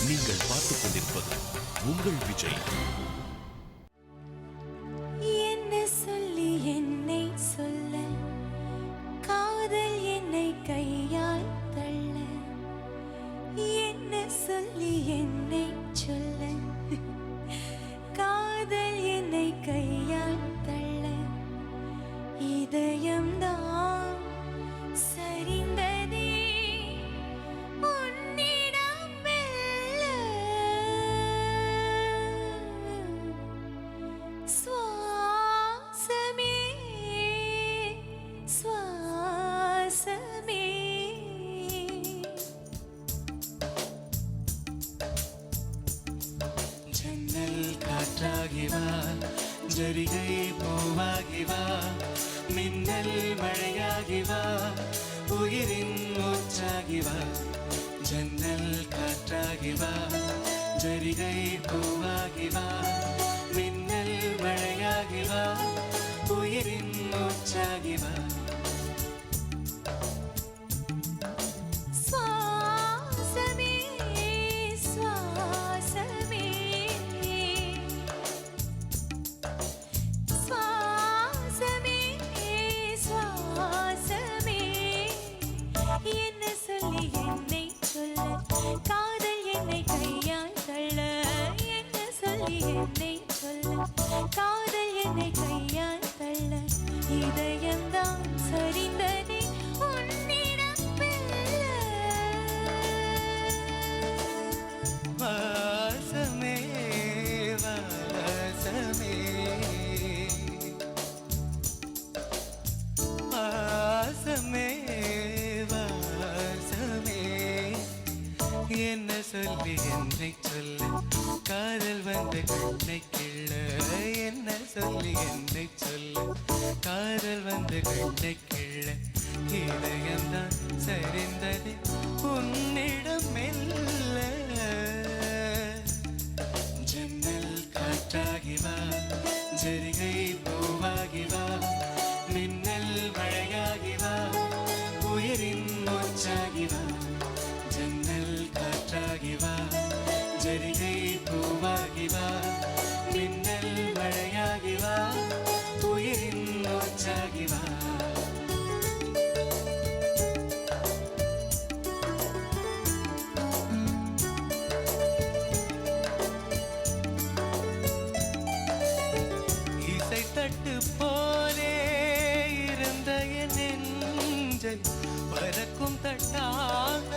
நீங்கள் பார்த்துக் கொண்டிருப்பது உங்கள் விஜய். என்ன சொல்லி என்னை சொல்ல, காதல் என்னை கையால் தள்ள. என்ன சொல்லி என்னை சொல்ல, காதல் என்னை கையால் தள்ள. இதயம்தான் சரிந்ததே உன்னிடம் மெல்ல. சுவாசமே சுவாசமே ஜன்னல் காற்றாகி வா, ஜரிகை பூவாகி வா, மின்னல் மழையாகி வா, உயிரின் மூச்சாகி வா. ஜன்னல் காற்றாகி வா, ஜரிகை பூவாகி வா, மின்னல் மழையாகி வா, உயிரின் மூச்சாகி வா. சுவாசமே சுவாசமே சுவாசமே சுவாசமே. என்ன சொல்லி என்னை சொல்ல, காதல் என்னை கையால் தள்ள. என்ன சொல்லி என்னை சொல்ல, காதல் என்னை கையால் தள்ள. இதயம்தான் சரிந்ததே உன்னிடம் மெல்ல. வாசமே வாசமே வாசமே வாசமே. என்ன சொல்லி என்னை சொல்ல, காதல் வந்த கண்ணை கிள்ள. என்ன சொல்லி என்னை சொல்ல, காதல் வந்த கண்ணை கிள்ள. இதயம்தான் சரிந்தது உன்னிடம் மெல்ல. ஜன்னல் காற்றாகி வா, ஜரிகை பூவாகி வா, மின்னல் மழையாகி வா, உயிரின் மூச்சாகி வா. ஜன்னல் காற்றாகி வா, ஜரிகை பூவாகி வா, மின்னல் மழையாகி வா, உயிரின் மூச்சாகி வா. இசை தட்டு போலே இருந்த என் நெஞ்சை பறக்கும் தட்டாக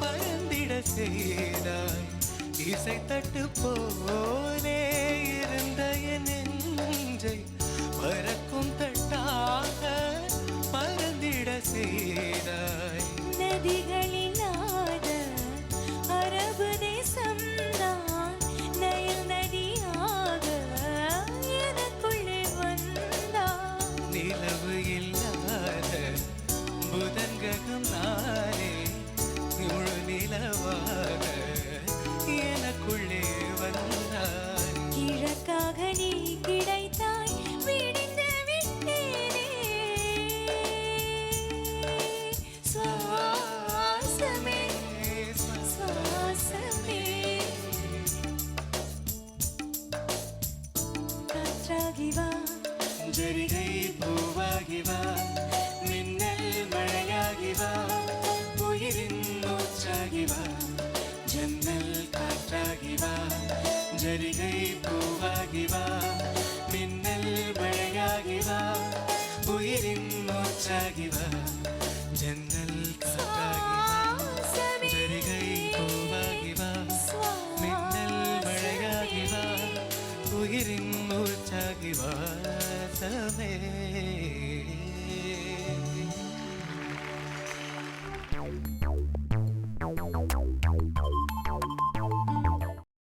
பறந்திட செய்தாய். இசை தட்டு போலே இருந்த என் நெஞ்சை பறக்கும் தட்டாக பறந்திட செய்தாய். நதிகளில்லாத அரபு தேசம் தான் நயல் நதியாக எனக்குள்ளே வந்தாய். நிலவு இல்லாத புதன்ககம் நானே முழு நிலவாக எனக்குள்ளே வந்தாய். கிழக்காக நீ கிடைத்தாய், விடிந்து விட்டேனே. சுவாசமே சுவாசமே காற்றாகி வா, ஜரிகை பூவாகி வா, மின்னல் மழையாகி வா, உயிரின் மூச்சாகி வா. ஜன்னல் காற்றாகி வா, ஜரிகை பூவாகி வா, மின்னல் மழையாகி வா, உயிரின் மூச்சாகி வா.